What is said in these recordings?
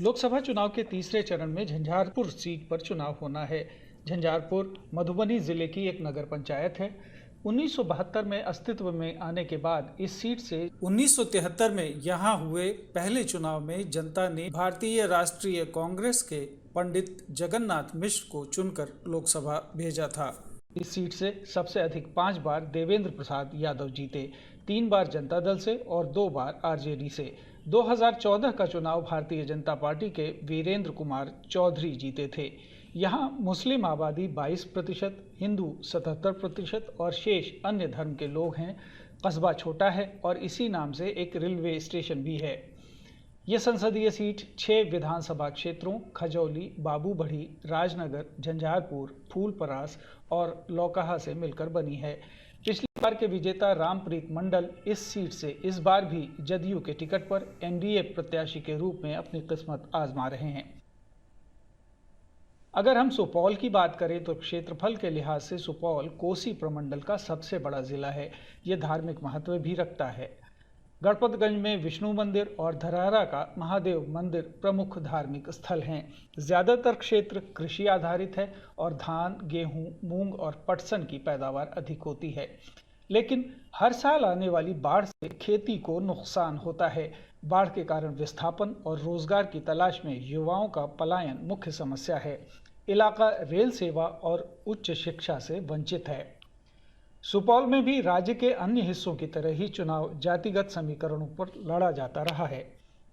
लोकसभा चुनाव के तीसरे चरण में झंझारपुर सीट पर चुनाव होना है। झंझारपुर मधुबनी जिले की एक नगर पंचायत है। 1972 में अस्तित्व में आने के बाद इस सीट से 1973 में यहां हुए पहले चुनाव में जनता ने भारतीय राष्ट्रीय कांग्रेस के पंडित जगन्नाथ मिश्र को चुनकर लोकसभा भेजा था। इस सीट से सबसे अधिक 5 बार देवेंद्र प्रसाद यादव जीते, 3 बार जनता दल से और 2 बार आरजेडी से। 2014 का चुनाव भारतीय जनता पार्टी के वीरेंद्र कुमार चौधरी जीते थे। यहाँ मुस्लिम आबादी 22%, हिंदू 77% और शेष अन्य धर्म के लोग हैं। कस्बा छोटा है और इसी नाम से एक रेलवे स्टेशन भी है। ये संसदीय सीट 6 विधानसभा क्षेत्रों खजौली, बाबूबढ़ी, राजनगर, झंझारपुर, फूलपरास और लौकहा से मिलकर बनी है। पिछली बार के विजेता रामप्रीत मंडल इस सीट से इस बार भी जदयू के टिकट पर एनडीए प्रत्याशी के रूप में अपनी किस्मत आजमा रहे हैं। अगर हम सुपौल की बात करें तो क्षेत्रफल के लिहाज से सुपौल कोसी प्रमंडल का सबसे बड़ा जिला है। ये धार्मिक महत्व भी रखता है। गणपतगंज में विष्णु मंदिर और धरहरा का महादेव मंदिर प्रमुख धार्मिक स्थल हैं। ज़्यादातर क्षेत्र कृषि आधारित है और धान, गेहूं, मूंग और पटसन की पैदावार अधिक होती है। लेकिन हर साल आने वाली बाढ़ से खेती को नुकसान होता है। बाढ़ के कारण विस्थापन और रोजगार की तलाश में युवाओं का पलायन मुख्य समस्या है। इलाका रेल सेवा और उच्च शिक्षा से वंचित है। सुपौल में भी राज्य के अन्य हिस्सों की तरह ही चुनाव जातिगत समीकरणों पर लड़ा जाता रहा है।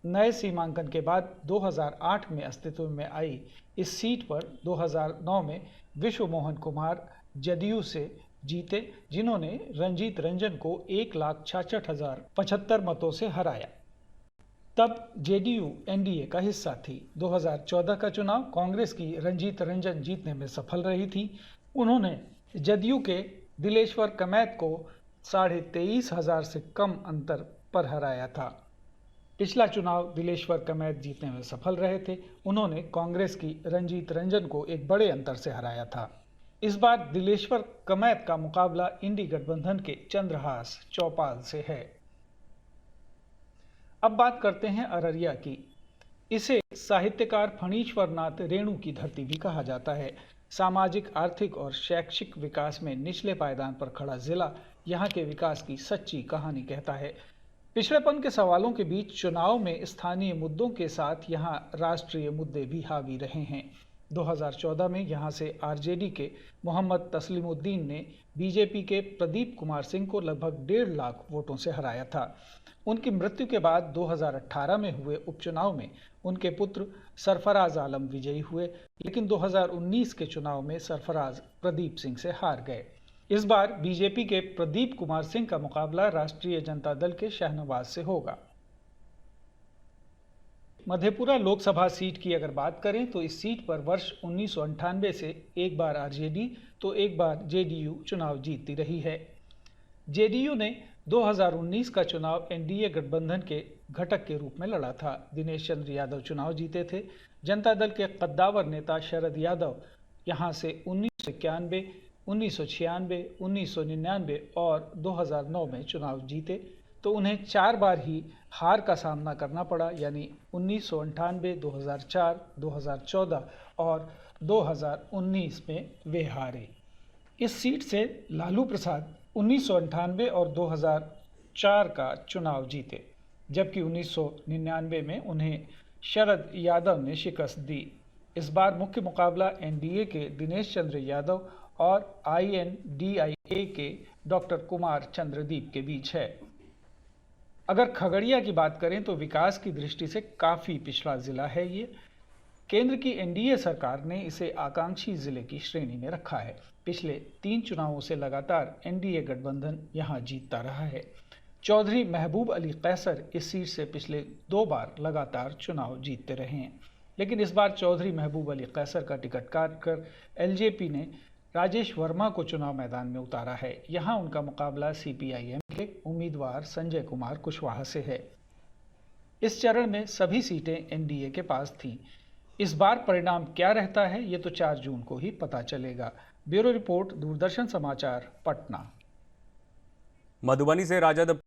नए सीमांकन के बाद 2008 में अस्तित्व में आई इस सीट पर 2009 में विश्व मोहन कुमार जदयू से जीते, जिन्होंने रंजीत रंजन को 1,66,075 मतों से हराया। तब जेडीयू एनडीए का हिस्सा थी। 2014 का चुनाव कांग्रेस की रंजीत रंजन जीतने में सफल रही थी। उन्होंने जदयू के दिलेश्वर कमैत को 23,500 से कम अंतर पर हराया था। पिछला चुनाव दिलेश्वर कमैत जीतने में सफल रहे थे। उन्होंने कांग्रेस की रंजीत रंजन को एक बड़े अंतर से हराया था। इस बार दिलेश्वर कमैत का मुकाबला इंडी गठबंधन के चंद्रहास चौपाल से है। अब बात करते हैं अररिया की। इसे साहित्यकार फणीश्वर नाथ रेणु की धरती भी कहा जाता है। सामाजिक, आर्थिक और शैक्षिक विकास में निचले पायदान पर खड़ा जिला यहाँ के विकास की सच्ची कहानी कहता है। पिछड़ेपन के सवालों के बीच चुनाव में स्थानीय मुद्दों के साथ यहाँ राष्ट्रीय मुद्दे भी हावी रहे हैं। 2014 में यहाँ से आरजेडी के मोहम्मद तस्लीमुद्दीन ने बीजेपी के प्रदीप कुमार सिंह को लगभग 1.5 लाख वोटों से हराया था। उनकी मृत्यु के बाद 2018 में हुए उपचुनाव में उनके पुत्र सरफराज आलम विजयी हुए, लेकिन 2019 के चुनाव में सरफराज प्रदीप सिंह से हार गए। इस बार बीजेपी के प्रदीप कुमार सिंह का मुकाबला राष्ट्रीय जनता दल के शाहनवाज से होगा। मधेपुरा लोकसभा सीट की अगर बात करें तो इस सीट पर वर्ष 1998 से एक बार आरजेडी तो एक बार जेडीयू चुनाव जीतती रही है। जेडीयू ने 2019 का चुनाव एनडीए गठबंधन के घटक के रूप में लड़ा था। दिनेश चंद्र यादव चुनाव जीते थे। जनता दल के कद्दावर नेता शरद यादव यहां से 1991, 1996, 1999 और 2009 में चुनाव जीते, तो उन्हें 4 बार ही हार का सामना करना पड़ा, यानी 1998, 2004, 2014 और 2019 में वे हारे। इस सीट से लालू प्रसाद 1998 और 2004 का चुनाव जीते, जबकि 1999 में उन्हें शरद यादव ने शिकस्त दी। इस बार मुख्य मुकाबला एनडीए के दिनेश चंद्र यादव और आईएनडीआईए के डॉक्टर कुमार चंद्रदीप के बीच है। अगर खगड़िया की बात करें तो विकास की दृष्टि से काफ़ी पिछड़ा जिला है ये। केंद्र की एनडीए सरकार ने इसे आकांक्षी जिले की श्रेणी में रखा है। पिछले 3 चुनावों से लगातार एनडीए गठबंधन यहां जीतता रहा है। चौधरी महबूब अली कैसर इस सीट से पिछले 2 बार लगातार चुनाव जीतते रहे हैं, लेकिन इस बार चौधरी महबूब अली कैसर का टिकट काटकर एलजेपी ने राजेश वर्मा को चुनाव मैदान में उतारा है। यहां उनका मुकाबला सीपीआईएम के उम्मीदवार संजय कुमार कुशवाहा से है। इस चरण में सभी सीटें एनडीए के पास थीं। इस बार परिणाम क्या रहता है ये तो 4 जून को ही पता चलेगा। ब्यूरो रिपोर्ट, दूरदर्शन समाचार, पटना। मधुबनी से राजद